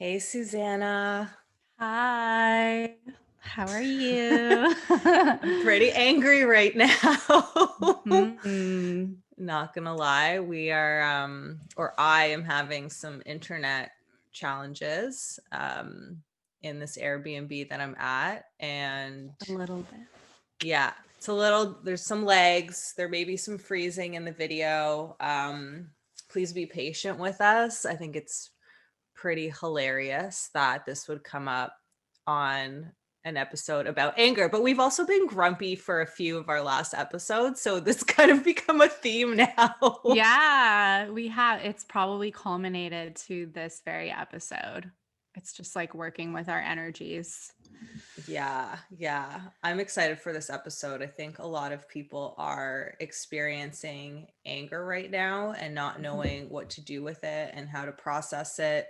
Hey, Susanna. Hi, how are you? I'm pretty angry right now. Mhm. Not gonna lie, or I am having some internet challenges in this Airbnb that I'm at. And A little bit. yeah, there's some lags. There may be some freezing in the video. Please be patient with us. I think it's pretty hilarious that this would come up on an episode about anger, but we've also been grumpy for a few of our last episodes, so this kind of become a theme now. Yeah, we have. It's probably culminated to this very episode. It's just like working with our energies. Yeah, I'm excited for this episode. I think a lot of people are experiencing anger right now and not Mhm. knowing what to do with it and how to process it.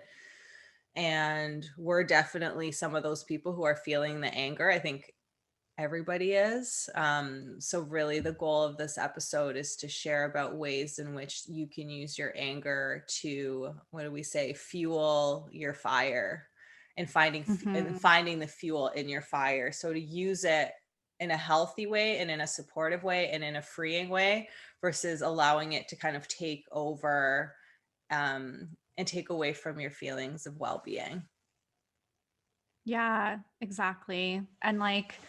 And we're definitely some of those people who are feeling the anger. I think everybody is. So, really, the goal of this episode is to share about ways in which you can use your anger to, what do we say, fuel your fire and Mhm. finding the fuel in your fire. So, to use it in a healthy way and in a supportive way and in a freeing way versus allowing it to kind of take over and take away from your feelings of well being. Yeah, exactly. And like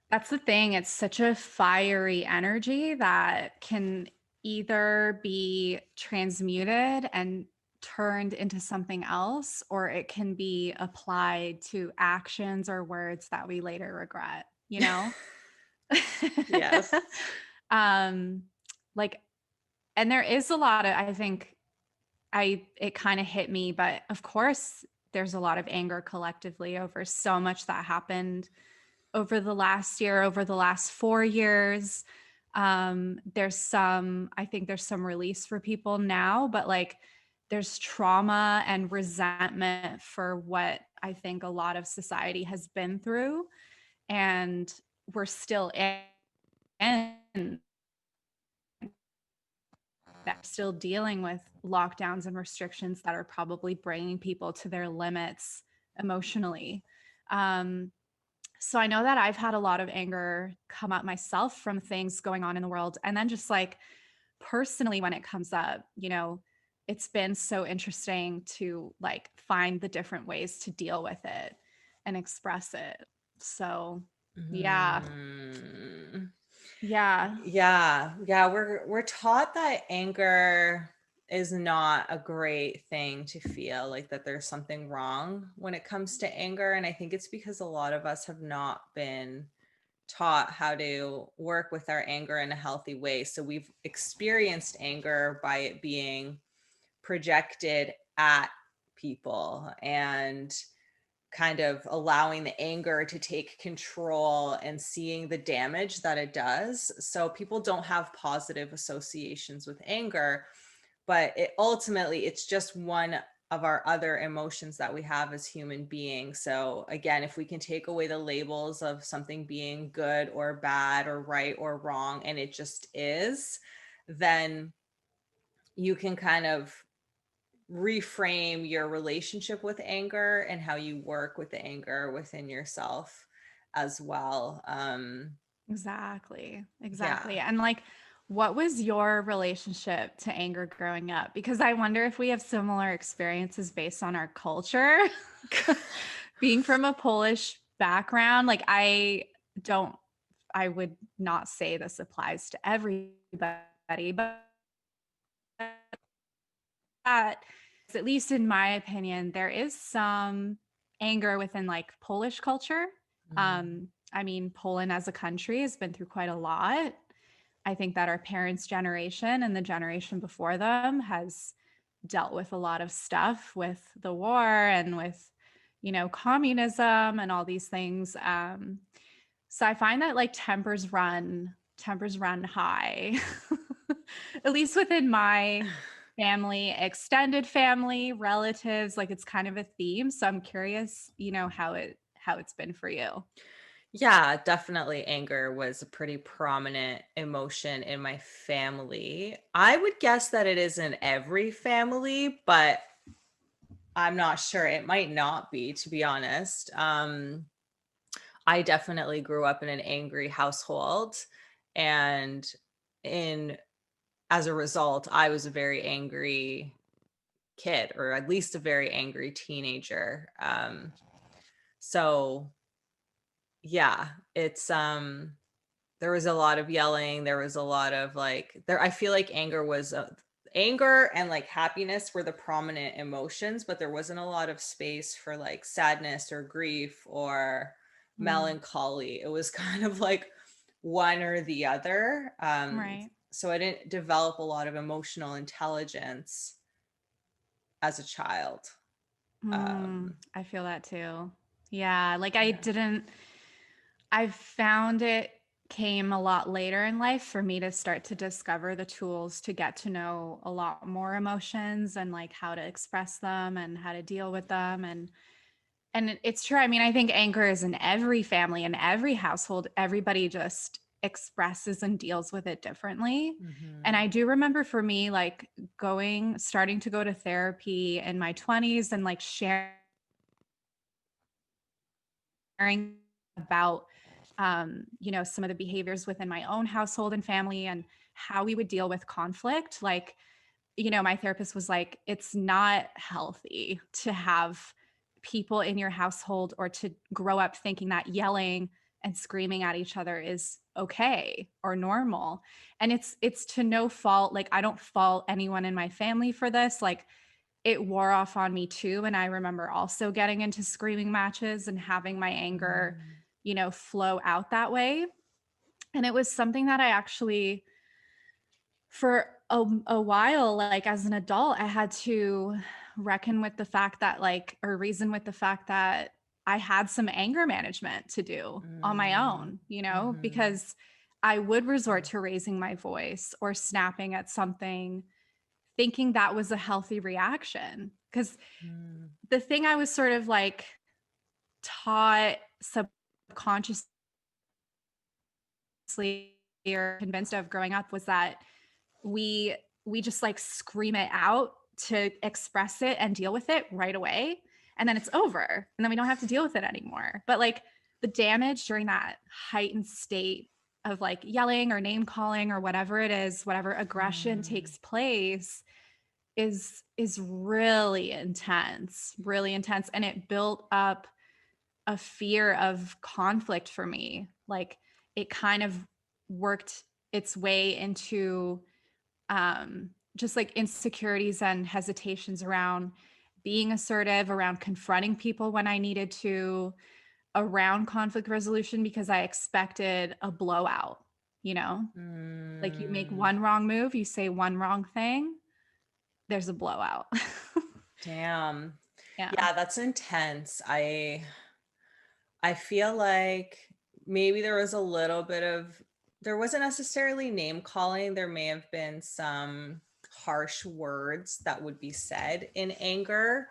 that's the thing. It's such a fiery energy that can either be transmuted and turned into something else, or it can be applied to actions or words that we later regret, you know? Yes. um, like, and there is a lot of, I think it kind of hit me, but of course, there's a lot of anger collectively over so much that happened over the last year, over the last 4 years. I think there's some release for people now, but like there's trauma and resentment for what I think a lot of society has been through. And we're still in that, still dealing with lockdowns and restrictions that are probably bringing people to their limits emotionally. Um, So I know that I've had a lot of anger come up myself from things going on in the world. And then just like personally, when it comes up, it's been so interesting to like find the different ways to deal with it and express it. So yeah. Mm. Yeah. Yeah, we're taught that anger is not a great thing to feel, like that there's something wrong when it comes to anger. And I think it's because a lot of us have not been taught how to work with our anger in a healthy way. So we've experienced anger by it being projected at people and kind of allowing the anger to take control and seeing the damage that it does. So people don't have positive associations with anger, but it's just one of our other emotions that we have as human beings. So again, if we can take away the labels of something being good or bad or right or wrong and it just is, then you can kind of reframe your relationship with anger and how you work with the anger within yourself as well. Exactly. Yeah. Exactly. And like, what was your relationship to anger growing up? Because I wonder if we have similar experiences based on our culture. Being from a Polish background, like don't, I would not say this applies to everybody, but at least in my opinion, there is some anger within like Polish culture. Mm. I mean, Poland as a country has been through quite a lot. I think that our parents' generation and the generation before them has dealt with a lot of stuff with the war and with, communism and all these things. So I find that like tempers run high, at least within my family, extended family, relatives. Like it's kind of a theme. So I'm curious, how it's been for you. Yeah, definitely anger was a pretty prominent emotion in my family. I would guess that it is in every family, but I'm not sure. It might not be, to be honest. I definitely grew up in an angry household, and in as a result, I was a very angry kid, or at least a very angry teenager. So yeah, it's there was a lot of yelling. There was a lot of like there. I feel like anger and like happiness were the prominent emotions, but there wasn't a lot of space for like sadness or grief or Mm, melancholy. It was kind of like one or the other. right. So I didn't develop a lot of emotional intelligence as a child. I feel that too. Yeah, like Yeah. I found it came a lot later in life for me to start to discover the tools to get to know a lot more emotions and like how to express them and how to deal with them. And it's true. I mean, I think anger is in every family and every household. Everybody just expresses and deals with it differently. And Mm-hmm. I do remember for me, like starting to go to therapy in my 20s and like sharing about, some of the behaviors within my own household and family and how we would deal with conflict. Like, my therapist was like, it's not healthy to have people in your household or to grow up thinking that yelling and screaming at each other is okay or normal. And it's to no fault. Like, I don't fault anyone in my family for this. Like, it wore off on me too. And I remember also getting into screaming matches and having my anger, Mm-hmm. flow out that way. And it was something that I actually, for a while, like as an adult, I had to reckon with the fact that, like, or reason with the fact that I had some anger management to do on my own, Mm-hmm. because I would resort to raising my voice or snapping at something, thinking that was a healthy reaction. Because Mm-hmm. the thing I was sort of like taught subconsciously or convinced of growing up was that we we just like scream it out to express it and deal with it right away, and then it's over and then we don't have to deal with it anymore. But like the damage during that heightened state of like yelling or name calling or whatever it is, whatever aggression takes place, is really intense, and it built up a fear of conflict for me. Like, it kind of worked its way into just like insecurities and hesitations around being assertive, around confronting people when I needed to, around conflict resolution, because I expected a blowout, you know? Like, you make Mm. one wrong move, you say one wrong thing, there's a blowout. Damn. Yeah. Yeah, that's intense. I feel like maybe there was a little bit of there wasn't necessarily name calling. There may have been some harsh words that would be said in anger.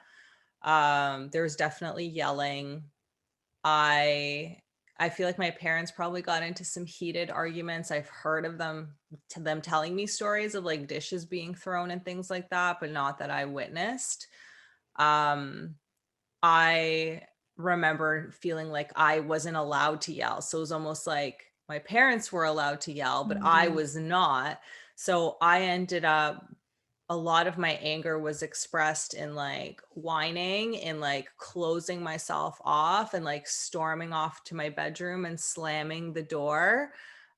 There was definitely yelling. I I feel like my parents probably got into some heated arguments. I've heard of them telling me stories of like dishes being thrown and things like that, but not that I witnessed. Um, I remember feeling like I wasn't allowed to yell. So it was almost like my parents were allowed to yell, but I Mm, was not. So I ended up a lot of my anger was expressed in like whining and like closing myself off and like storming off to my bedroom and slamming the door.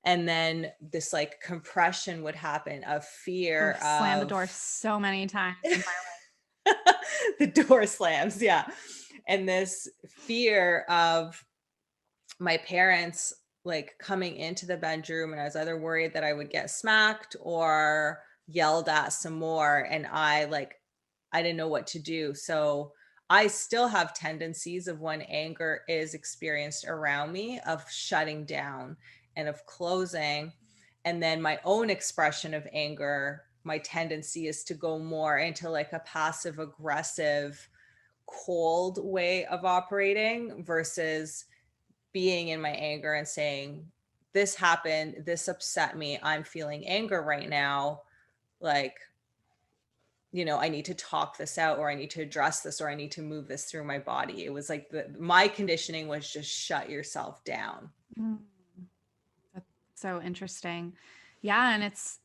And then this like compression would happen of fear I've slammed the of door so many times in my the door slams. Yeah. And this fear of my parents like coming into the bedroom, and I was either worried that I would get smacked or yelled at some more, and I didn't know what to do. So I still have tendencies of when anger is experienced around me of shutting down and of closing. And then my own expression of anger, my tendency is to go more into like a passive aggressive cold way of operating versus being in my anger and saying, this happened, this upset me, I'm feeling anger right now. Like, I need to talk this out, or I need to address this, or I need to move this through my body. It was like my conditioning was just shut yourself down. Mm, that's so interesting. Yeah, and it's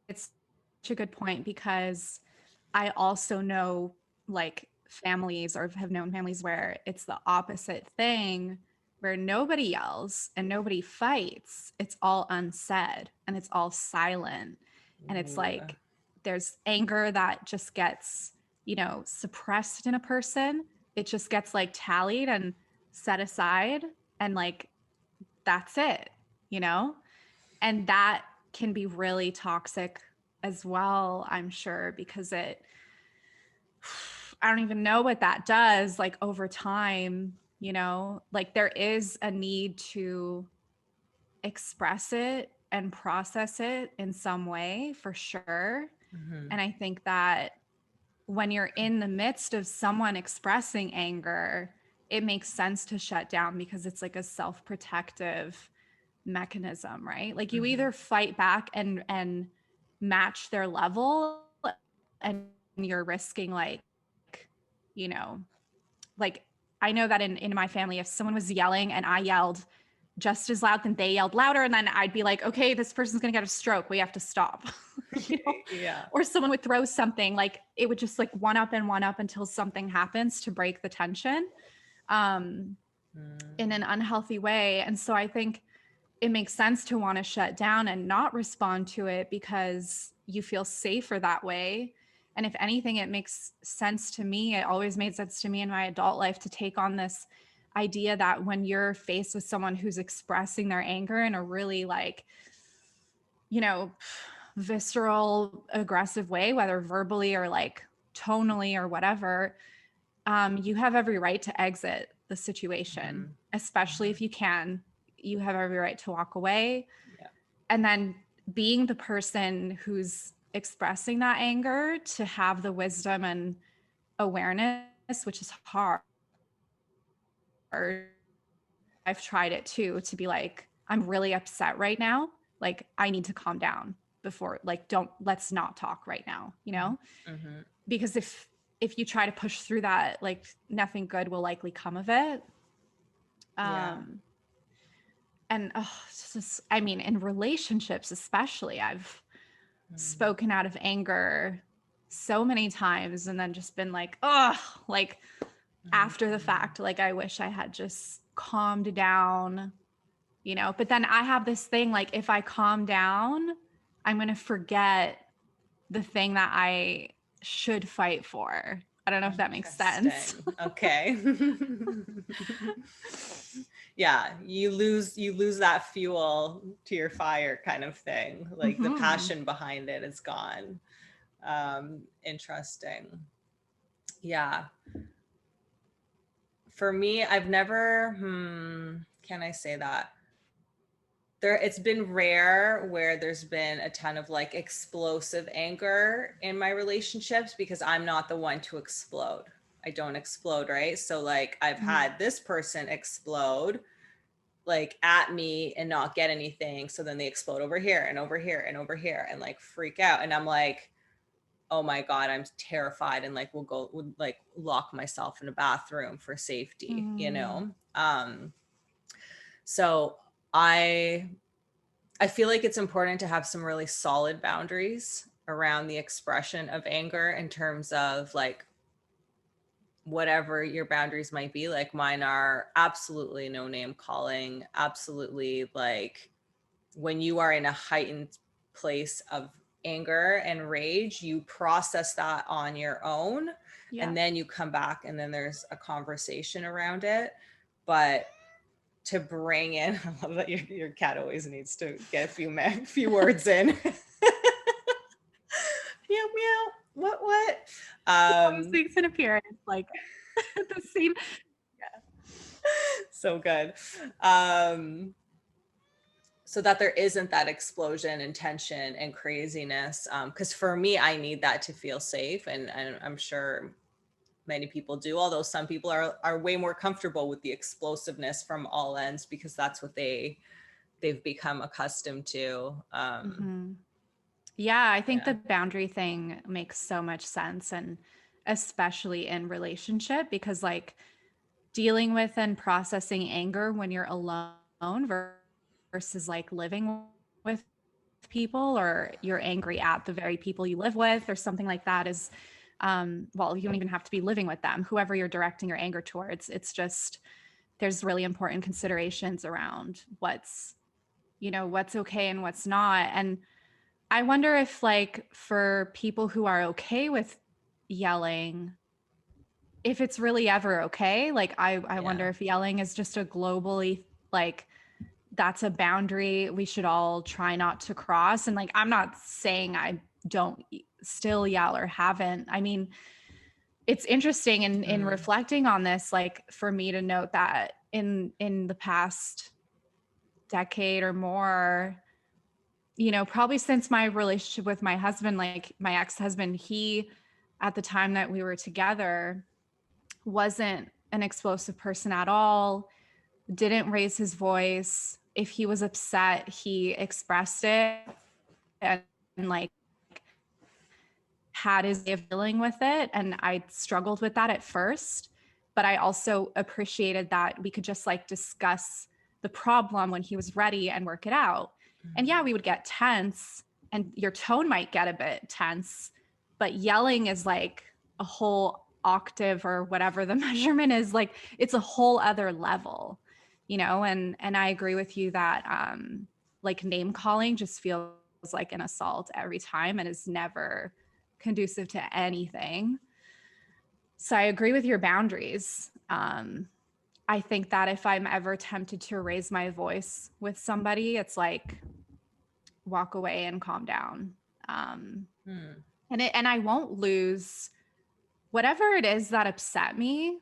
such a good point, because I also know like families, or have known families where it's the opposite thing, where nobody yells and nobody fights. It's all unsaid and it's all silent. And it's Ooh. like there's anger that just gets, suppressed in a person. It just gets like tallied and set aside, and like that's it, you know? And that can be really toxic as well, I'm sure, because I don't even know what that does like over time, like there is a need to express it and process it in some way, for sure. Mm-hmm. And I think that when you're in the midst of someone expressing anger, it makes sense to shut down, because it's like a self-protective mechanism, right? Like you Mm-hmm. either fight back and match their level, and you're risking you know, like I know that in my family, if someone was yelling and I yelled just as loud, then they yelled louder, and then I'd be like, okay, this person's gonna get a stroke, we have to stop. Yeah. Or someone would throw something, like it would just like one up and one up until something happens to break the tension, um, in an unhealthy way. And so I think it makes sense to want to shut down and not respond to it, because you feel safer that way. And if anything, it makes sense to me. It always made sense to me in my adult life to take on this idea that when you're faced with someone who's expressing their anger in a really like, you know, visceral, aggressive way, whether verbally or like tonally or whatever, you have every right to exit the situation, Mm-hmm. especially if you can. You have every right to walk away. Yeah. And then being the person who's expressing that anger, to have the wisdom and awareness, which is hard. I've tried it too, to be like, I'm really upset right now. Like, I need to calm down before, like, let's not talk right now, Mm-hmm. because if you try to push through that, like nothing good will likely come of it. Yeah. Um, and it's just, I mean, in relationships, especially, I've Mm-hmm. spoken out of anger so many times, and then just been like, oh, like after the fact, like I wish I had just calmed down, but then I have this thing, like if I calm down, I'm going to forget the thing that I should fight for. I don't know if that makes sense. Interesting. Okay. Yeah, you lose that fuel to your fire kind of thing. Like the Hmm. passion behind it is gone. Interesting. Yeah. For me, I've never, can I say that? It's been rare where there's been a ton of like explosive anger in my relationships, because I'm not the one to explode. I don't explode, right? So like I've had this person explode like at me and not get anything, so then they explode over here and over here and over here and like freak out, and I'm like, oh my god, I'm terrified, and like would like lock myself in a bathroom for safety, Mm. so I feel like it's important to have some really solid boundaries around the expression of anger, in terms of like whatever your boundaries might be. Like mine are absolutely no name calling, absolutely like when you are in a heightened place of anger and rage, you process that on your own, Yeah. and then you come back and then there's a conversation around it. But to bring in, I love that your cat always needs to get a few words in. Meow meow. What? He always Um, makes an appearance like at the same. so good. Um, so that there isn't that explosion and tension and craziness. Because for me, I need that to feel safe, and I'm sure many people do. Although some people are way more comfortable with the explosiveness from all ends, because that's what they've become accustomed to. Mhm. Yeah, I think Yeah. the boundary thing makes so much sense, and especially in relationship, because like dealing with and processing anger when you're alone versus like living with people, or you're angry at the very people you live with or something like that, is well, you don't even have to be living with them, whoever you're directing your anger towards. It's just there's really important considerations around what's, what's okay and what's not. And I wonder if, like, for people who are okay with yelling, if it's really ever okay. Like, I Yeah. wonder if yelling is just a globally, like, that's a boundary we should all try not to cross. And like, I'm not saying I don't still yell or haven't. I mean, it's interesting in Mm. reflecting on this, like for me to note that in the past decade or more, probably since my relationship with my husband, like my ex-husband, he, at the time that we were together, wasn't an explosive person at all, didn't raise his voice. If he was upset, he expressed it, and like had his way of dealing with it. And I struggled with that at first, but I also appreciated that we could just like discuss the problem when he was ready and work it out. And yeah, we would get tense and your tone might get a bit tense, but yelling is like a whole octave or whatever the measurement is, like it's a whole other level, and I agree with you that like name calling just feels like an assault every time and is never conducive to anything. So I agree with your boundaries. I think that if I'm ever tempted to raise my voice with somebody, it's like walk away and calm down. Um, Mm. and I won't lose whatever it is that upset me.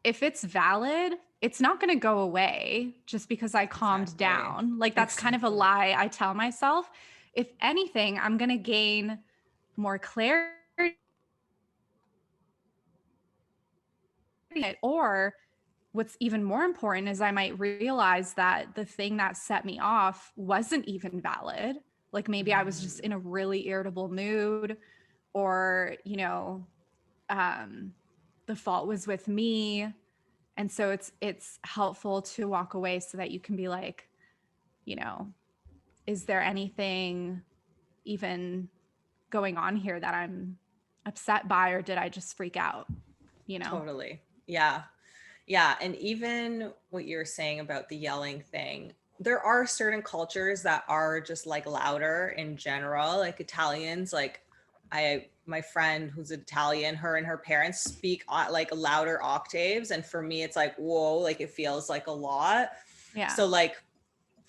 If it's valid, it's not going to go away just because I calmed Exactly. down. Like that's kind of a Exactly. lie I tell myself. If anything, I'm going to gain more clarity, or what's even more important is I might realize that the thing that set me off wasn't even valid. Like maybe I was just Mm. in a really irritable mood, or, um, the fault was with me. And so it's helpful to walk away so that you can be like, you know, is there anything even going on here that I'm upset by, or did I just freak out? You know? Totally. Yeah. Yeah. And even what you're saying about the yelling thing, there are certain cultures that are just like louder in general, like Italians, like my friend who's Italian, her and her parents speak like louder octaves. And for me, it's like, whoa, like it feels like a lot. Yeah. So like,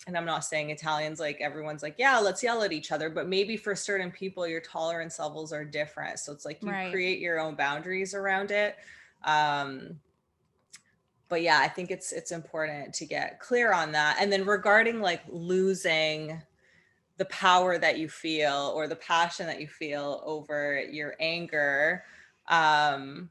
and I'm not saying Italians, like everyone's like, yeah, let's yell at each other. But maybe for certain people, your tolerance levels are different. So it's like you Right. create your own boundaries around it. Um, but yeah, I think it's important to get clear on that. And then regarding like losing the power that you feel or the passion that you feel over your anger, um,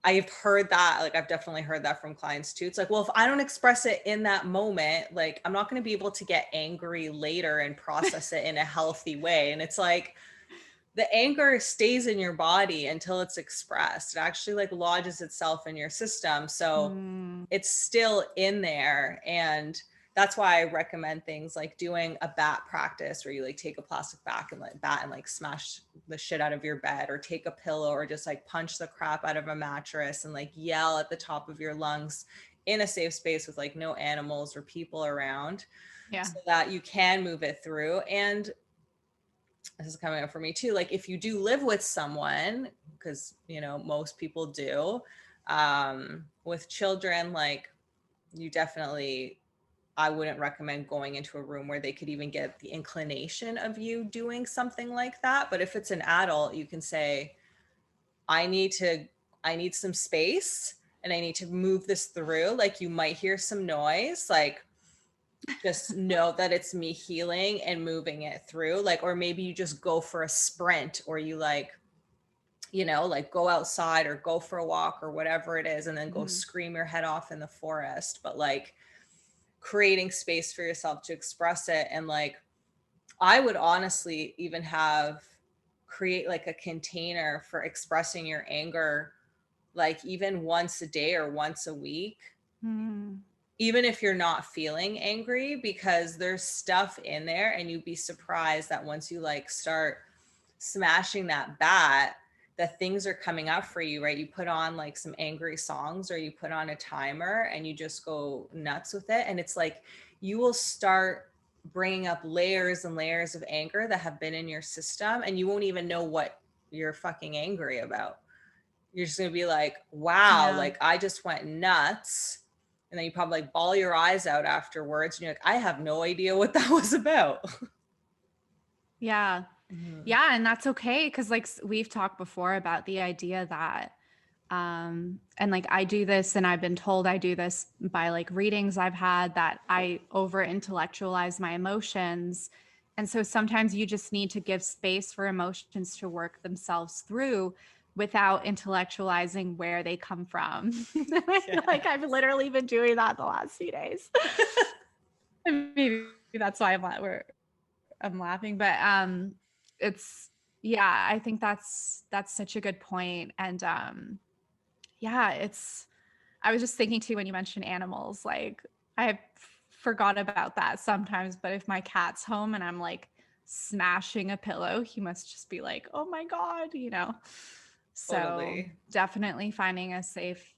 I've heard that, like I've definitely heard that from clients too. It's like, well, if I don't express it in that moment, like I'm not going to be able to get angry later and process it in a healthy way. And it's like, the anger stays in your body until it's expressed. It actually like lodges itself in your system. So Mm, it's still in there. And that's why I recommend things like doing a bat practice where you like take a plastic bat and like smash the shit out of your bed, or take a pillow, or just like punch the crap out of a mattress and like yell at the top of your lungs in a safe space with like no animals or people around, yeah. so that you can move it through. And this is coming up for me too, like if you do live with someone, because most people do, with children, like you definitely, I wouldn't recommend going into a room where they could even get the inclination of you doing something like that. But if it's an adult, you can say, i need to I need some space and I need to move this through. Like you might hear some noise, like just know that it's me healing and moving it through. Like, or maybe you just go for a sprint, or you like, like go outside or go for a walk or whatever it is, and then go Mhm. scream your head off in the forest. But like creating space for yourself to express it. And like, I would honestly even create like a container for expressing your anger, like even once a day or once a week, Mm, even if you're not feeling angry, because there's stuff in there and you'd be surprised that once you like start smashing that bat, that things are coming up for you, right? You put on like some angry songs or you put on a timer and you just go nuts with it. And it's like you will start bringing up layers and layers of anger that have been in your system and you won't even know what you're fucking angry about. You're just going to be like, wow, yeah. like I just went nuts. And then you probably like bawl your eyes out afterwards. And you're like, I have no idea what that was about. Yeah. Mhm. Yeah. And that's okay. Cause like we've talked before about the idea that, and like I do this and I've been told I do this by like readings I've had, that I over intellectualize my emotions. And so sometimes you just need to give space for emotions to work themselves through without intellectualizing where they come from. I feel Yeah. like I've literally been doing that the last few days. And maybe that's why I'm laughing, but it's yeah, I think that's such a good point. And yeah, it's I was just thinking too when you mentioned animals, like I forgot about that sometimes, but if my cat's home and I'm like smashing a pillow, he must just be like, "Oh my god," you know. So, Totally. definitely finding a safe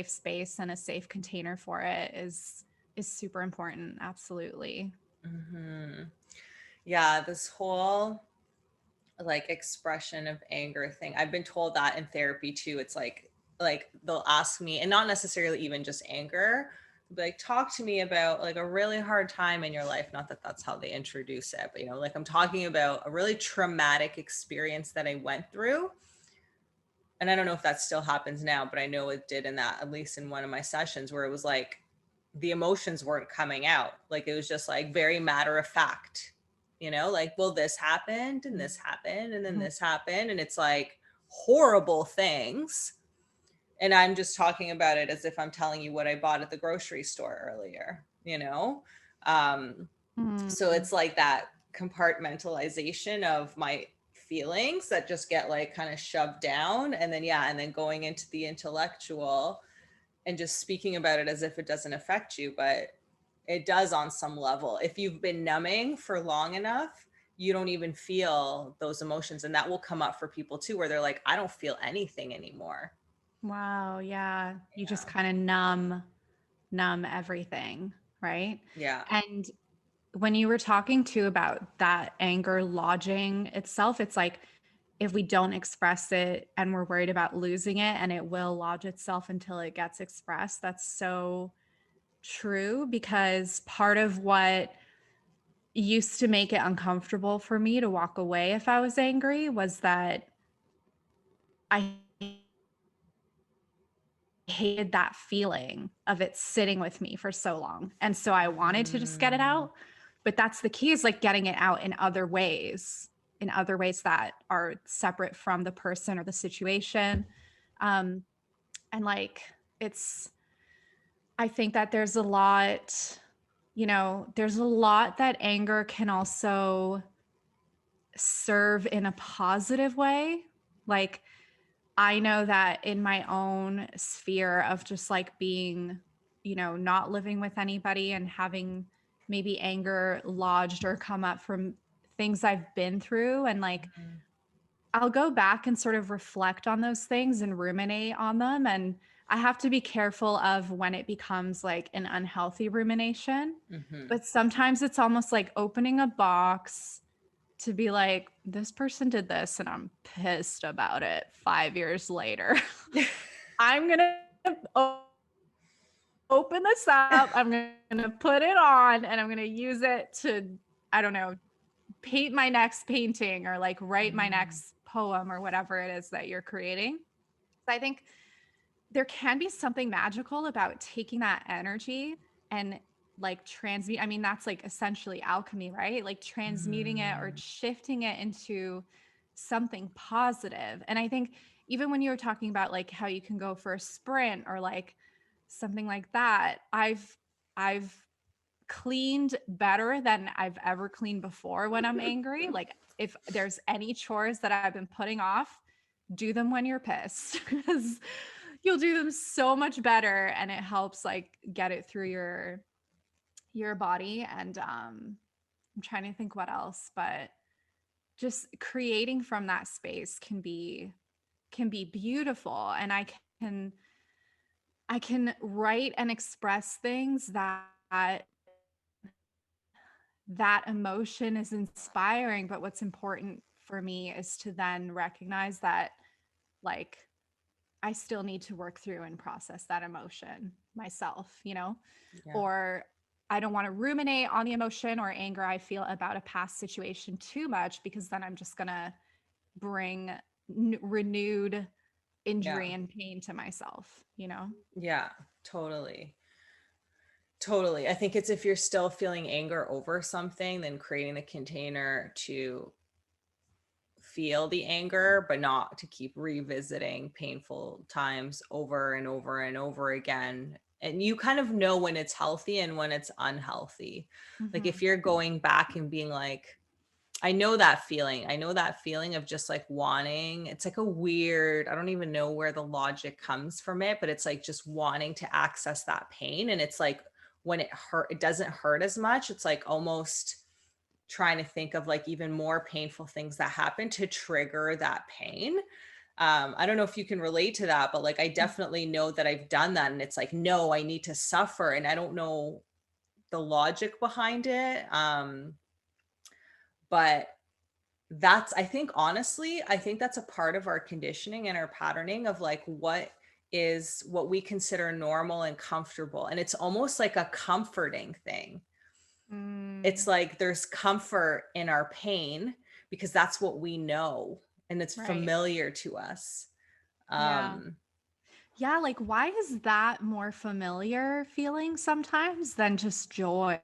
space and a safe container for it is super important, absolutely. Hmm. Yeah, this whole like expression of anger thing. I've been told that in therapy too. It's like they'll ask me, and not necessarily even just anger, but like talk to me about like a really hard time in your life. Not that that's how they introduce it, but you know, like I'm talking about a really traumatic experience that I went through. And I don't know if that still happens now, but I know it did in that, at least in one of my sessions, where it was like the emotions weren't coming out. Like it was just like very matter of fact, you know, like, well, this happened and this happened and then Mhm. this happened. And it's like horrible things. And I'm just talking about it as if I'm telling you what I bought at the grocery store earlier, you know? Um, so Mm. it's like that compartmentalization of my feelings that just get like kind of shoved down. And then, yeah, and then going into the intellectual and just speaking about it as if it doesn't affect you, but it does on some level. If you've been numbing for long enough, you don't even feel those emotions. And that will come up for people too, where they're like, I don't feel anything anymore. Wow, yeah. You just Yeah. kind of numb everything, right? Yeah. And when you were talking too about that anger lodging itself, it's like if we don't express it and we're worried about losing it and it will lodge itself until it gets expressed. That's so true because part of what used to make it uncomfortable for me to walk away if I was angry was that I hated that feeling of it sitting with me for so long. And so I wanted to just get it Mm, out. But that's the key, is like getting it out in other ways that are separate from the person or the situation. Um, and like it's, I think that there's a lot, there's a lot that anger can also serve in a positive way. Like I know that in my own sphere of just like being, not living with anybody and having maybe anger lodged or come up from things I've been through. And like, mhm, I'll go back and sort of reflect on those things and ruminate on them. And I have to be careful of when it becomes like an unhealthy rumination. mhm. But sometimes it's almost like opening a box to be like, this person did this and I'm pissed about it 5 years later. I'm going to open this up. I'm going to put it on and I'm going to use it to, I don't know, paint my next painting or like write my Mm, next poem or whatever it is that you're creating. So I think there can be something magical about taking that energy and like transmute. I mean, that's like essentially alchemy, right? Like transmuting it or mm, shifting it into something positive. And I think even when you were talking about like how you can go for a sprint or like something like that, I've cleaned better than I've ever cleaned before when I'm angry. Like if there's any chores that I've been putting off, do them when you're pissed because you'll do them so much better, and it helps like get it through your body. And I'm trying to think what else, but just creating from that space can be beautiful. And I can write and express things that emotion is inspiring. But what's important for me is to then recognize that, like, I still need to work through and process that emotion myself, you know, Yeah. or I don't want to ruminate on the emotion or anger I feel about a past situation too much, because then I'm just going to bring renewed Yeah. injury and pain to myself, you know? Yeah. Totally. Totally. I think it's if you're still feeling anger over something, then creating a container to feel the anger, but not to keep revisiting painful times over and over and over again. And you kind of know when it's healthy and when it's unhealthy. Like if Mm-hmm. you're going back and being like, I know that feeling. I know that feeling of just like wanting, it's like a weird, I don't even know where the logic comes from it, but it's like just wanting to access that pain. And it's like when it doesn't hurt as much. It's like almost trying to think of like even more painful things that happen to trigger that pain. I don't know if you can relate to that, but like I definitely know that I've done that. And it's like, no, I need to suffer. And I don't know the logic behind it. But that's, I think, honestly, I think that's a part of our conditioning and our patterning of like what we consider normal and comfortable. And it's almost like a comforting thing. It's Mm, like there's comfort in our pain because that's what we know and it's right. familiar to us. Yeah. Um, Yeah. Like, why is that more familiar feeling sometimes than just joy?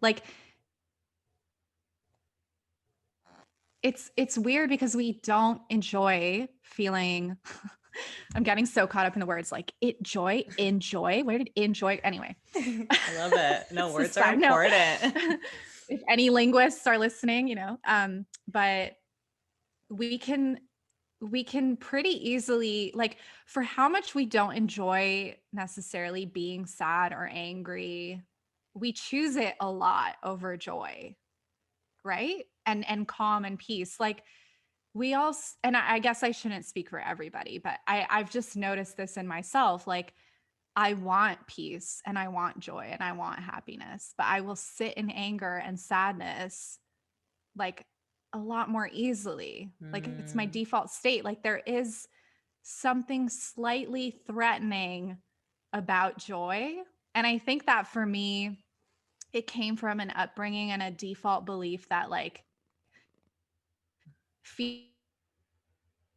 Like, it's weird because we don't enjoy feeling. I'm getting so caught up in the words like enjoy. Where did enjoy? Anyway, I love it. No, it's a words are side note. important. If any linguists are listening, you know, but we can we can pretty easily, like, for how much we don't enjoy necessarily being sad or angry, we choose it a lot over joy, right? And calm and peace. Like we all and I guess I shouldn't speak for everybody, but I've just noticed this in myself. Like I want peace and I want joy and I want happiness, but I will sit in anger and sadness like a lot more easily. Like it's my Mm, default state. Like there is something slightly threatening about joy. And I think that for me, it came from an upbringing and a default belief that like feeling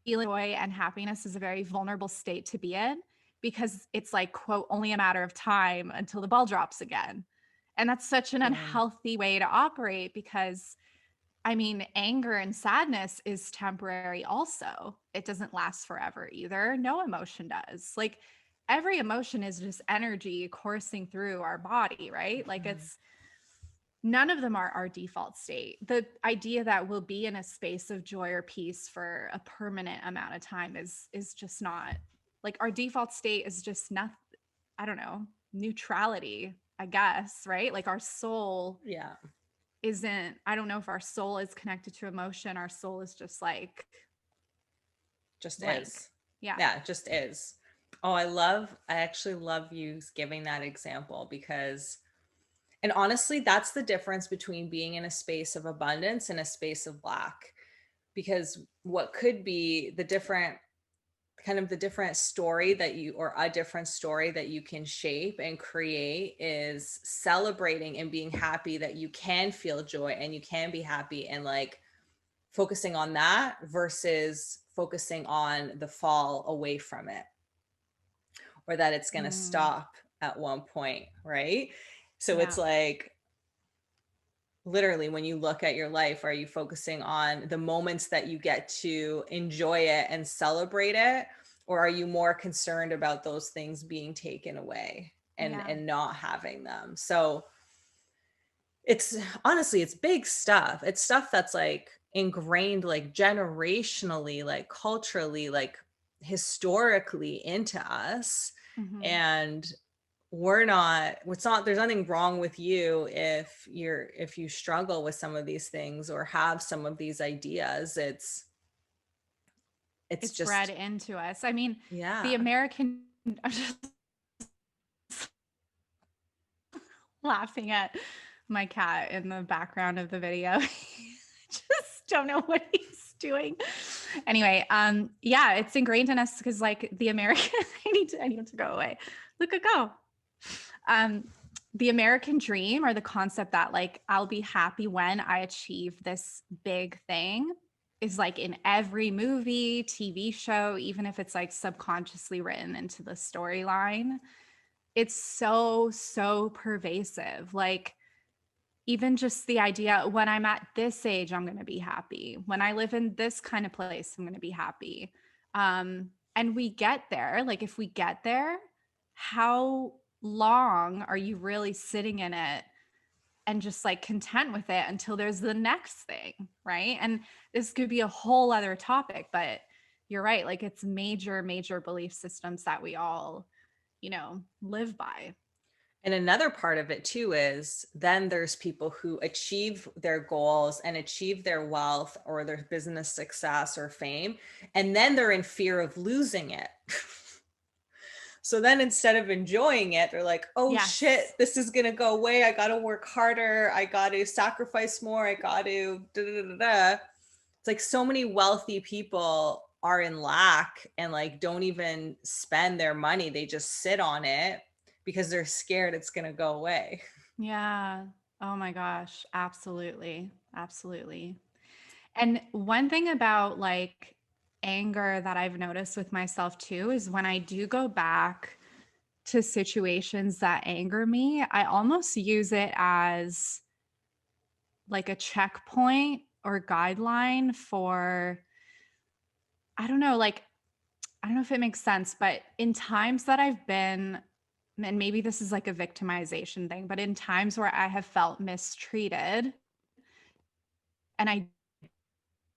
joy and happiness is a very vulnerable state to be in, because it's like, quote, only a matter of time until the ball drops again. And that's such an yeah. unhealthy way to operate, because I mean, anger and sadness is temporary also. It doesn't last forever either. No emotion does. Like every emotion is just energy coursing through our body, right? Like Mhm. it's none of them are our default state. The idea that we'll be in a space of joy or peace for a permanent amount of time is just not, like, our default state is just not, I don't know, neutrality, I guess, right? Like our soul Yeah, isn't, I don't know if our soul is connected to emotion. Our soul is just like just blank. is. Yeah. Yeah, it just is. Oh, I actually love you giving that example because, and honestly, that's the difference between being in a space of abundance and a space of lack. Because what could be the different kind of the different story that you or a different story that you can shape and create is celebrating and being happy that you can feel joy and you can be happy and like focusing on that versus focusing on the fall away from it or that it's going to Mm, stop at one point, right? So it's yeah. like literally when you look at your life, are you focusing on the moments that you get to enjoy it and celebrate it, or are you more concerned about those things being taken away Yeah. and not having them? So it's honestly, it's big stuff. It's stuff that's like ingrained like generationally, like culturally, like historically into us. Mhm. And we're not, it's not, there's nothing wrong with you if you struggle with some of these things or have some of these ideas. It's It's bred just, into us. I mean, the yeah. American I'm just laughing at my cat in the background of the video. Just don't know what he's doing. Anyway, yeah, it's ingrained in us because like the American I need to go away. Look at go. Um, the American dream or the concept that like I'll be happy when I achieve this big thing is like in every movie, TV show, even if it's like subconsciously written into the storyline. It's so, so pervasive. Like, even just the idea when I'm at this age, I'm going to be happy. When I live in this kind of place, I'm going to be happy. And we get there. Like, if we get there, how long are you really sitting in it and just like content with it until there's the next thing? Right. And this could be a whole other topic, but you're right. Like, it's major, major belief systems that we all, live by. And another part of it too is then there's people who achieve their goals and achieve their wealth or their business success or fame, and then they're in fear of losing it. So then instead of enjoying it, they're like, oh shit, Yes. this is going to go away. I got to work harder. I got to sacrifice more. I got to da, da, da, da. It's like so many wealthy people are in lack and like don't even spend their money. They just sit on it because they're scared it's going to go away. Yeah. Oh my gosh. Absolutely. Absolutely. And one thing about like anger that I've noticed with myself too is when I do go back to situations that anger me, I almost use it as like a checkpoint or guideline for, I don't know, like, I don't know if it makes sense, but in times that I've been, and maybe this is like a victimization thing, but in times where I have felt mistreated and I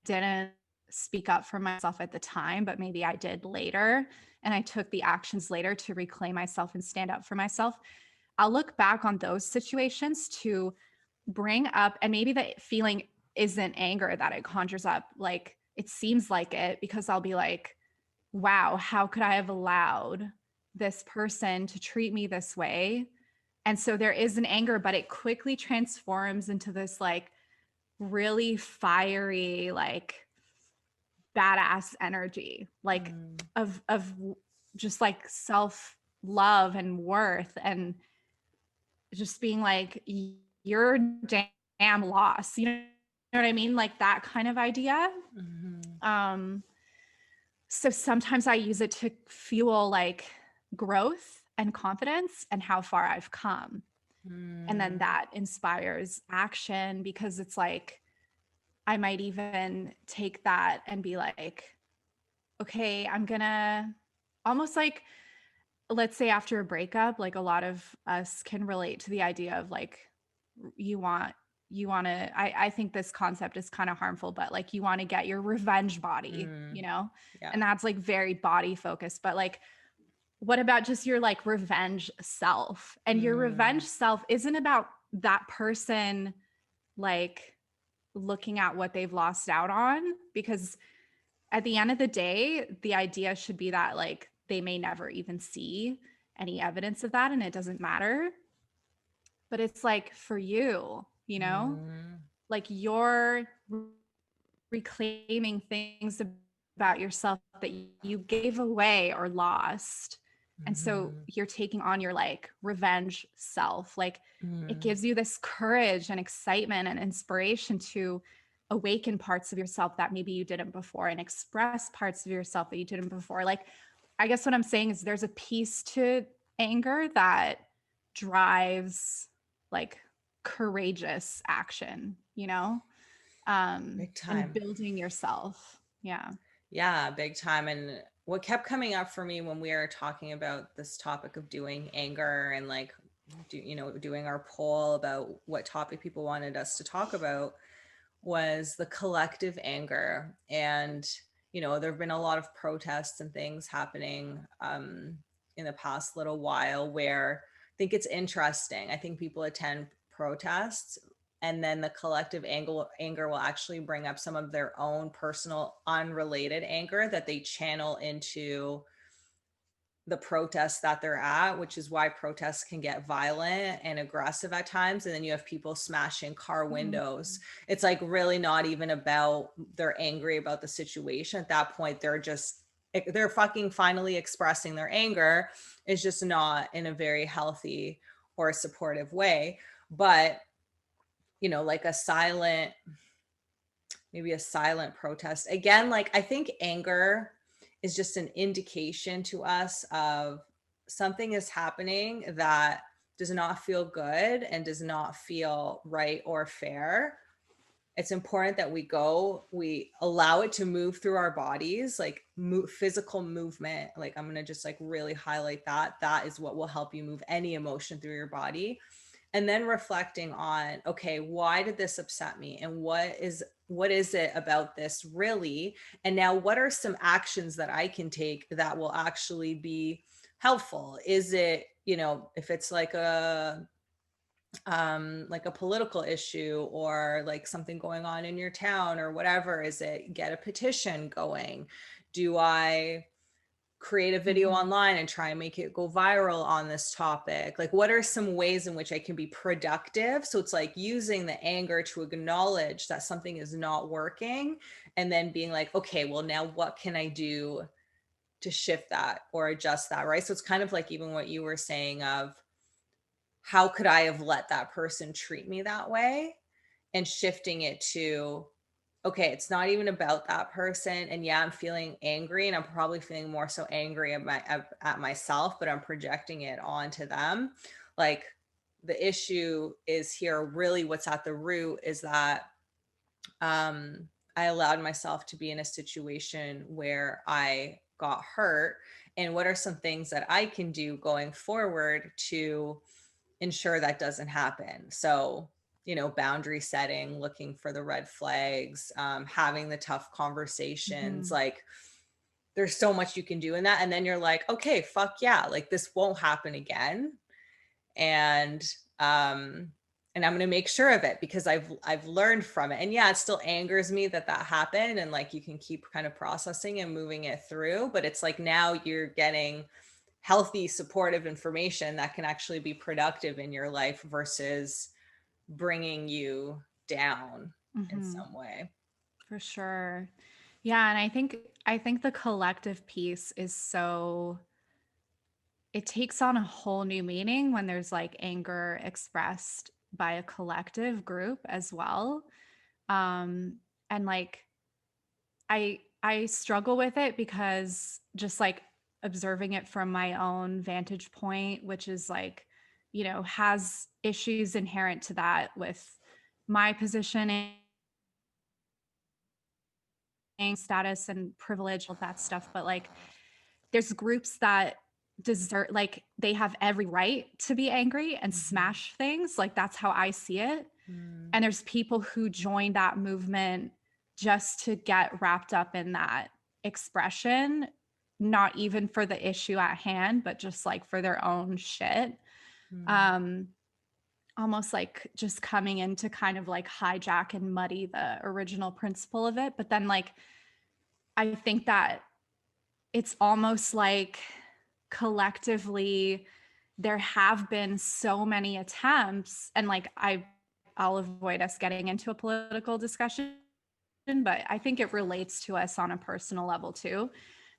didn't speak up for myself at the time, but maybe I did later. And I took the actions later to reclaim myself and stand up for myself. I'll look back on those situations to bring up, and maybe the feeling isn't anger that it conjures up. Like it seems like it because I'll be like, wow, how could I have allowed this person to treat me this way? And so there is an anger, but it quickly transforms into this like really fiery, like badass energy, like Mm. of just like self love and worth, and just being like you're damn lost. You know what I mean? Like that kind of idea. Mhm. Um, so sometimes I use it to fuel like growth and confidence and how far I've come. And then Mm. that inspires action because it's like I might even take that and be like, okay, I'm gonna almost like, let's say after a breakup, like a lot of us can relate to the idea of like, you want, I think this concept is kind of harmful, but like you want to get your revenge body, Mm. Yeah. and that's like very body focused. But like, what about just your like revenge self? And your revenge Mm. self isn't about that person like looking at what they've lost out on, because at the end of the day, the idea should be that like they may never even see any evidence of that and it doesn't matter. But it's like for you, Mm. like you're reclaiming things about yourself that you gave away or lost. And so Mhm. you're taking on your like revenge self. Like it Mm. gives you this courage and excitement and inspiration to awaken parts of yourself that maybe you didn't before and express parts of yourself that you didn't before. Like, I guess what I'm saying is there's a piece to anger that drives like courageous action, Big and time. building yourself. Yeah. Yeah, big time. And what kept coming up for me when we were talking about this topic of doing anger and like doing our poll about what topic people wanted us to talk about, was the collective anger. And there have been a lot of protests and things happening in the past little while, where I think it's interesting. I think people attend protests, and then the collective anger will actually bring up some of their own personal unrelated anger that they channel into the protests that they're at, which is why protests can get violent and aggressive at times. And then you have people smashing car windows. It's like really not even about they're angry about the situation. At that point, they're fucking finally expressing their anger. It's just not in a very healthy or supportive way. But, like maybe a silent protest. Again, like I think anger is just an indication to us of something is happening that does not feel good and does not feel right or fair. It's important that we allow it to move through our bodies, like physical movement. Like I'm going to just like really highlight that is what will help you move any emotion through your body. And then reflecting on, okay, why did this upset me? And what is it about this really? And now what are some actions that I can take that will actually be helpful? Is it, if it's like a political issue or like something going on in your town or whatever, is it get a petition going? Do I create a video online and try and make it go viral on this topic? Like, what are some ways in which I can be productive? So it's like using the anger to acknowledge that something is not working, and then being like, okay, well, now what can I do to shift that or adjust that, right? So it's kind of like even what you were saying of how could I have let that person treat me that way, and shifting it to, okay, it's not even about that person. And yeah, I'm feeling angry, and I'm probably feeling more so angry at myself, but I'm projecting it onto them. Like the issue is here, really what's at the root is that I allowed myself to be in a situation where I got hurt. And what are some things that I can do going forward to ensure that doesn't happen? So, boundary setting, looking for the red flags, having the tough conversations. Like there's so much you can do in that. And then you're like, okay, fuck yeah, like this won't happen again. And and I'm going to make sure of it because I've learned from it. And yeah, it still angers me that happened, and like you can keep kind of processing and moving it through, but it's like now you're getting healthy, supportive information that can actually be productive in your life versus bringing you down in some way. For sure. Yeah, and I think the collective piece is so, it takes on a whole new meaning when there's like anger expressed by a collective group as well. And like I struggle with it because just like observing it from my own vantage point, which is like, has issues inherent to that with my position and status and privilege, all that stuff. But like, there's groups that deserve, like, they have every right to be angry and smash things. Like, that's how I see it. And there's people who join that movement just to get wrapped up in that expression, not even for the issue at hand, but just like for their own shit. Almost like just coming in to kind of like hijack and muddy the original principle of it. But then like, I think that it's almost like collectively there have been so many attempts, and like I'll avoid us getting into a political discussion, but I think it relates to us on a personal level too.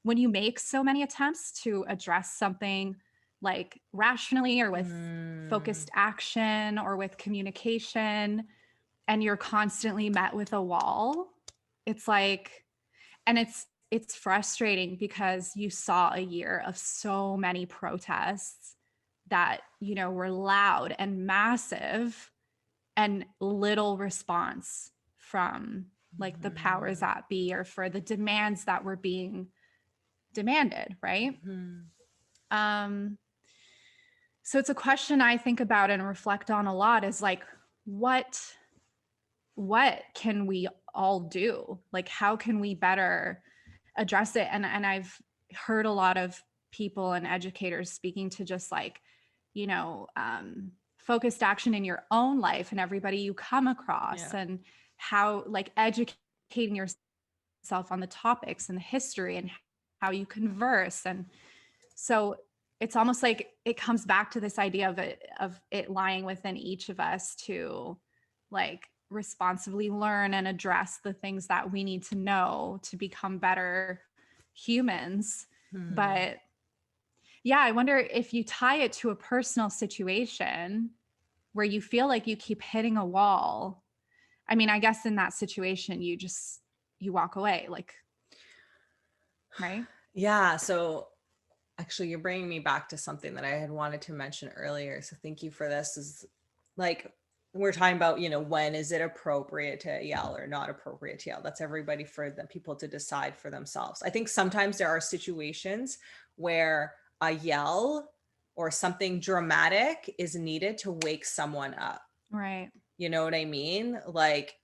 When you make so many attempts to address something like rationally or with focused action or with communication, and you're constantly met with a wall, it's like, and it's frustrating because you saw a year of so many protests that, were loud and massive and little response from like the powers that be, or for the demands that were being demanded, right? So it's a question I think about and reflect on a lot, is like, what can we all do? Like, how can we better address it? And I've heard a lot of people and educators speaking to just like, you know, focused action in your own life and everybody you come across, Yeah. and how like educating yourself on the topics and the history and how you converse. And so it's almost like it comes back to this idea of it lying within each of us to like responsibly learn and address the things that we need to know to become better humans. Hmm. But yeah, I wonder if you tie it to a personal situation where you feel like you keep hitting a wall. I mean, I guess in that situation, you walk away, like, right? Yeah. So actually, you're bringing me back to something that I had wanted to mention earlier. So thank you for this. Is like, we're talking about, when is it appropriate to yell or not appropriate to yell? That's everybody, for the people to decide for themselves. I think sometimes there are situations where a yell or something dramatic is needed to wake someone up. Right. You know what I mean? Like,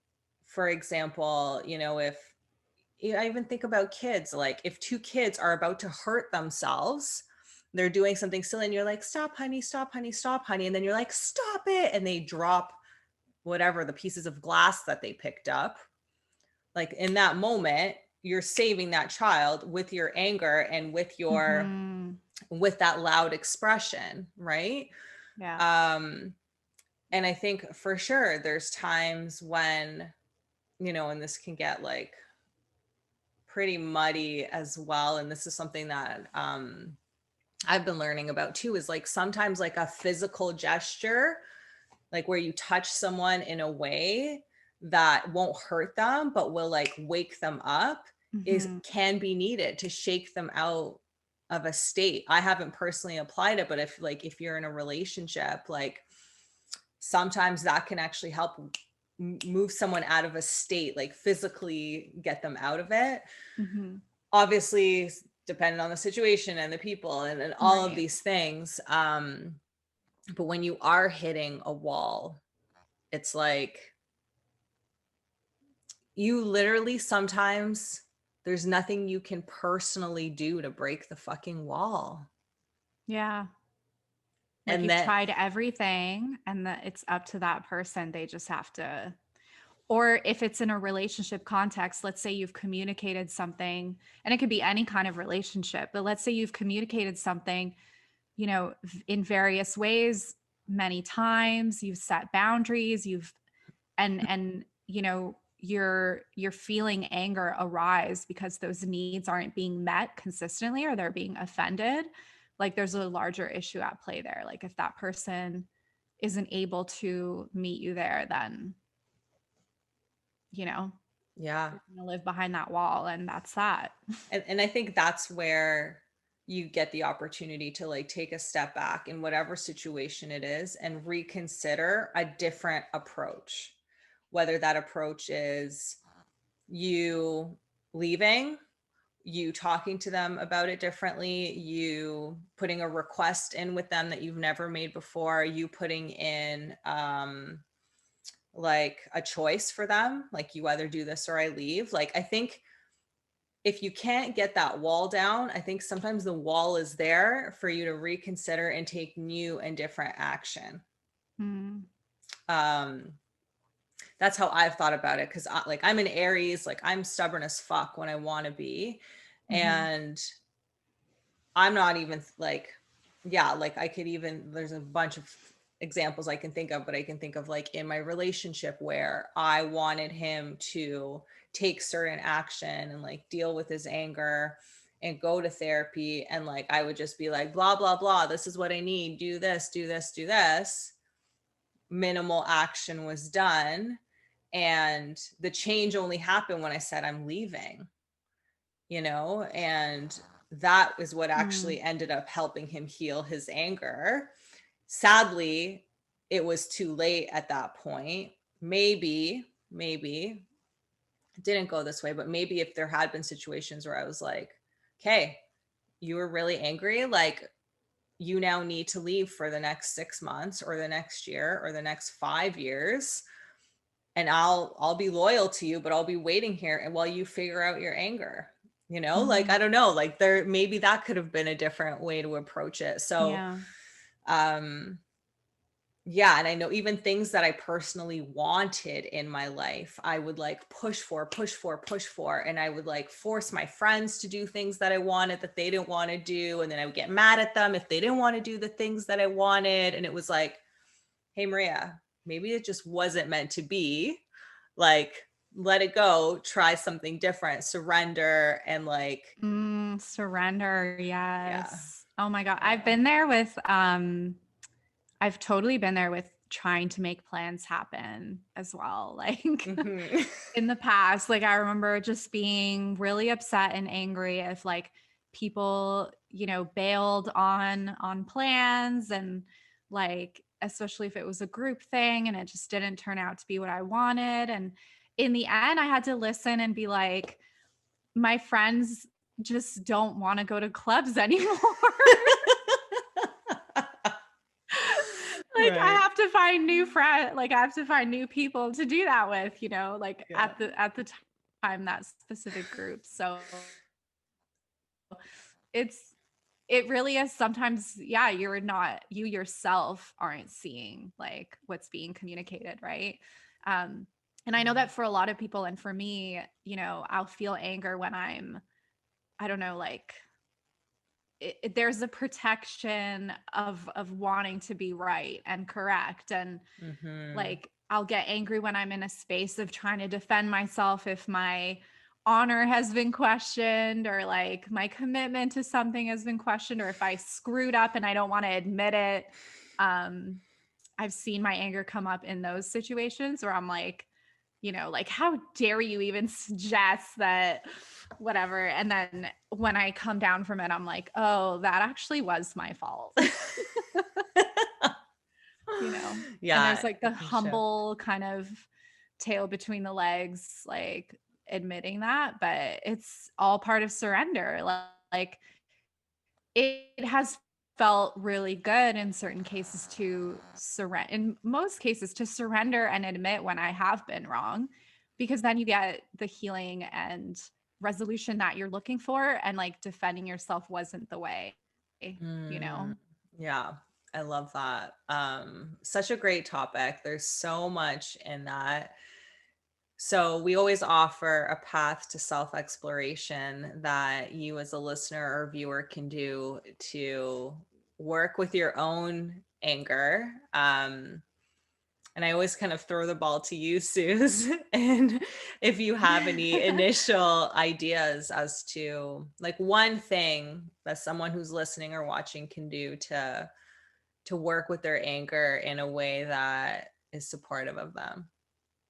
for example, if I even think about kids, like if two kids are about to hurt themselves, they're doing something silly and you're like, stop, honey, stop, honey, stop, honey. And then you're like, stop it. And they drop whatever the pieces of glass that they picked up. Like in that moment, you're saving that child with your anger and Mm-hmm. with that loud expression, right? Yeah. Um, and I think for sure there's times when, and this can get like pretty muddy as well. And this is something that I've been learning about too, is like sometimes like a physical gesture, like where you touch someone in a way that won't hurt them, but will like wake them up, Mm-hmm. can be needed to shake them out of a state. I haven't personally applied it, but if you're in a relationship, like sometimes that can actually help move someone out of a state, like physically get them out of it. Mm-hmm. Obviously, depending on the situation and the people and all of Right. these things. But when you are hitting a wall, it's like you literally sometimes there's nothing you can personally do to break the fucking wall. Yeah. Like And you've then, tried everything and that it's up to that person. They just have to, or if it's in a relationship context, let's say you've communicated something, and it could be any kind of relationship, but let's say you've communicated something, in various ways, many times, you've set boundaries, you're feeling anger arise because those needs aren't being met consistently or they're being offended. Like there's a larger issue at play there. Like if that person isn't able to meet you there, then you know yeah. you're going to live behind that wall, and that's that. And I think that's where you get the opportunity to like take a step back in whatever situation it is and reconsider a different approach. Whether that approach is you leaving, you talking to them about it differently, you putting a request in with them that you've never made before, you putting in like a choice for them, like you either do this or I leave. Like I think if you can't get that wall down, I think sometimes the wall is there for you to reconsider and take new and different action. Mm, um that's how I've thought about it, because like I'm an Aries, like I'm stubborn as fuck when I want to be. mhm, And I'm not even like, yeah, like I could even, there's a bunch of examples I can think of, but I can think of like in my relationship where I wanted him to take certain action and like deal with his anger and go to therapy. And like, I would just be like, blah, blah, blah. This is what I need. Do this, do this, do this. Minimal action was done. And the change only happened when I said, I'm leaving, and that is what mm, actually ended up helping him heal his anger. Sadly, it was too late at that point. Maybe it didn't go this way, but maybe if there had been situations where I was like, okay, you were really angry, like you now need to leave for the next 6 months or the next year or the next 5 years. And I'll be loyal to you, but I'll be waiting here and while you figure out your anger, like, I Mhm. don't know, like maybe that could have been a different way to approach it. So, Yeah. um, yeah. And I know even things that I personally wanted in my life, I would like push for, push for, push for. And I would like force my friends to do things that I wanted that they didn't want to do. And then I would get mad at them if they didn't want to do the things that I wanted. And it was like, hey, Maria, maybe it just wasn't meant to be. Like, let it go, try something different, surrender, and like, Surrender. yeah, Yes. Oh my God. yeah. I've totally been there with trying to make plans happen as well. Like Mm-hmm. in the past, like I remember just being really upset and angry if like people, bailed on plans, and like especially if it was a group thing and it just didn't turn out to be what I wanted. And in the end, I had to listen and be like, my friends just don't want to go to clubs anymore. Like I Right. have to find new friends, like I have to find new people to do that with, like Yeah. at the time, that specific group. So it's it really is sometimes, yeah, you yourself aren't seeing like what's being communicated, right? um and I know that for a lot of people, and for me, I'll feel anger when I don't know, like there's a protection of wanting to be right and correct, and Mm-hmm. like I'll get angry when I'm in a space of trying to defend myself if my honor has been questioned, or like my commitment to something has been questioned, or if I screwed up and I don't want to admit it. um I've seen my anger come up in those situations where I'm like, like, how dare you even suggest that, whatever. And then when I come down from it, I'm like, oh, that actually was my fault. And Yeah, there's like the it can shift. humble kind of tail between the legs, like admitting that, but it's all part of surrender. Like it has felt really good in certain cases to surrender, in most cases to surrender and admit when I have been wrong, because then you get the healing and resolution that you're looking for, and like defending yourself wasn't the way, you know Mm, yeah, I love that. Such a great topic. There's so much in that. So we always offer a path to self-exploration that you as a listener or viewer can do to work with your own anger. And I always kind of throw the ball to you, Suze. And if you have any initial ideas as to like one thing that someone who's listening or watching can do to work with their anger in a way that is supportive of them.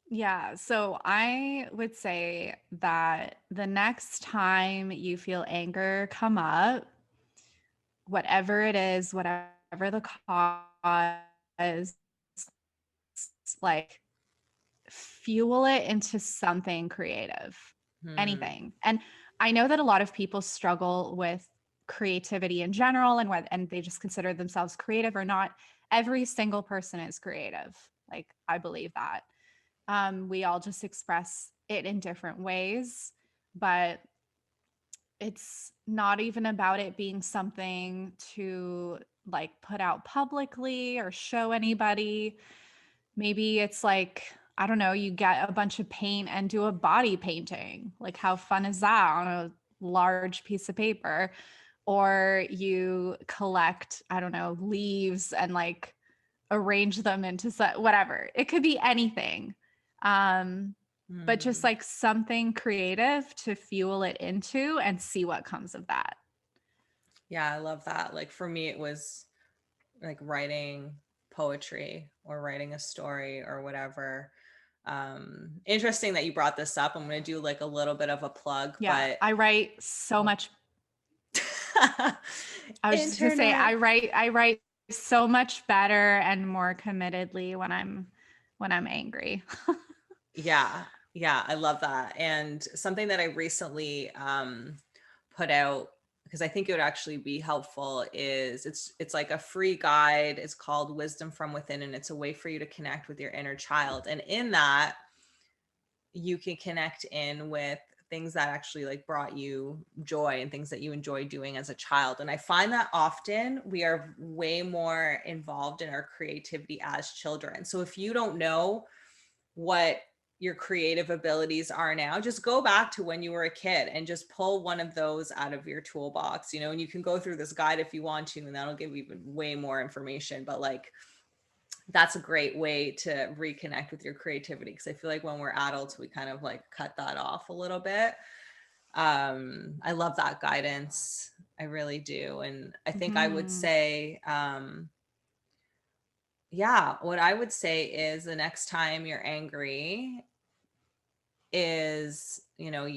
Yeah, so I would say that the next time you feel anger come up, whatever it is, whatever the cause, like fuel it into something creative, Hmm. anything. And I know that a lot of people struggle with creativity in general, and they just consider themselves creative or not. Every single person is creative. Like I believe that. We all just express it in different ways, but it's not even about it being something to like put out publicly or show anybody. Maybe it's like, I don't know, you get a bunch of paint and do a body painting. Like, how fun is that on a large piece of paper? Or you collect, I don't know, leaves and like arrange them into whatever. It could be anything. Um, but just Hmm. like something creative to fuel it into and see what comes of that. Yeah, I love that. Like for me, it was like writing poetry or writing a story or whatever. Interesting that you brought this up. I'm going to do like a little bit of a plug, Yeah, but I write so much. I was just gonna say, internet. I write so much better and more committedly when I'm angry. Yeah, yeah, I love that. And something that I recently put out because I think it would actually be helpful, is it's like a free guide. It's called Wisdom from Within, and it's a way for you to connect with your inner child. And in that, you can connect in with things that actually like brought you joy and things that you enjoy doing as a child. And I find that often we are way more involved in our creativity as children. So if you don't know what your creative abilities are now, just go back to when you were a kid and just pull one of those out of your toolbox, you know, and you can go through this guide if you want to, and that'll give you even way more information. But like, that's a great way to reconnect with your creativity, because I feel like when we're adults, we kind of like cut that off a little bit. I love that guidance. I really do. And I think I would Mhm. say, yeah, what I would say is the next time you're angry is, you know,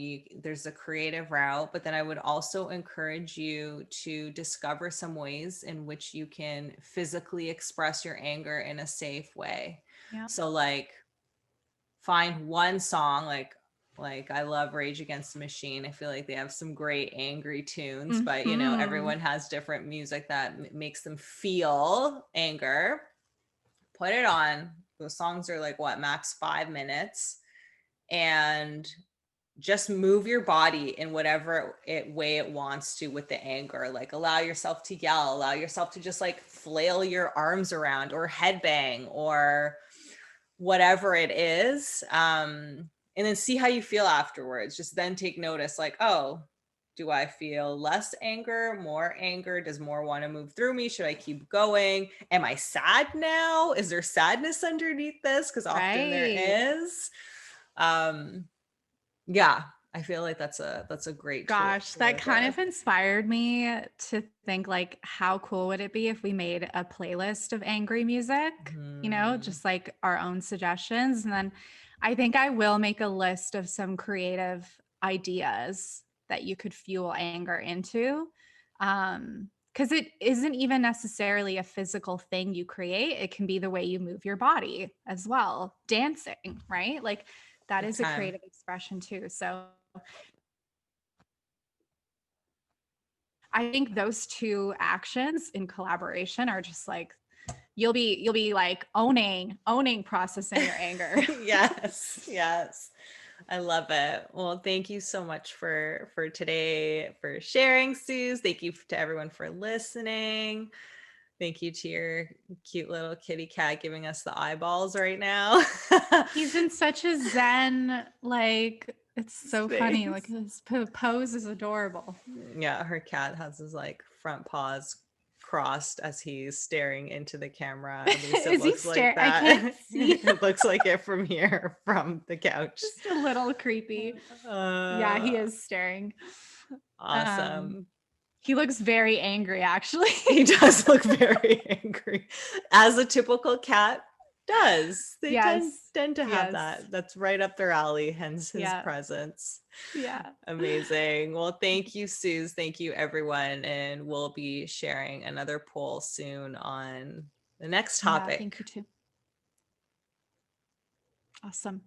there's a creative route, but then I would also encourage you to discover some ways in which you can physically express your anger in a safe way. Yeah. So like, find one song, like I love Rage Against the Machine. I feel like they have some great angry tunes, but you know, Mhm. everyone has different music that makes them feel anger. Put it on. Those songs are like what, max 5 minutes, and just move your body in whatever way it wants to with the anger. Like allow yourself to yell, allow yourself to just like flail your arms around or headbang or whatever it is. And then see how you feel afterwards. Just then take notice, like, oh, do I feel less anger, more anger? Does more want to move through me? Should I keep going? Am I sad now? Is there sadness underneath this? Because often there Right. is. Um, yeah, I feel like that's a great tool Gosh, to that live kind with. of inspired me to think like how cool would it be if we made a playlist of angry music, you know, Hmm. just like our own suggestions. And then I think I will make a list of some creative ideas that you could fuel anger into. Because it isn't even necessarily a physical thing you create. It can be the way you move your body as well. Dancing, right? Like that Big is a time. creative expression too. So I think those two actions in collaboration are just like you'll be like owning processing your anger. Yes, yes. I love it. Well, thank you so much for today, for sharing, Suze. Thank you to everyone for listening. Thank you to your cute little kitty cat giving us the eyeballs right now. He's in such a zen, like it's so funny. Like Space. his pose is adorable. Yeah, her cat has his like front paws crossed as he's staring into the camera. At least it Is he looks like stare? I can't that. see. It looks like it from here, from the couch. Just a little creepy. Yeah, he Uh, is staring. Um, awesome. he looks very angry actually. He does look very angry, as a typical cat does. They Yes. tend to have Yes. that. That's right up their alley, hence his Yeah. presence. Yeah. Amazing. Well, thank you, Suze. Thank you, everyone. And we'll be sharing another poll soon on the next Yeah, topic. thank you too. Awesome.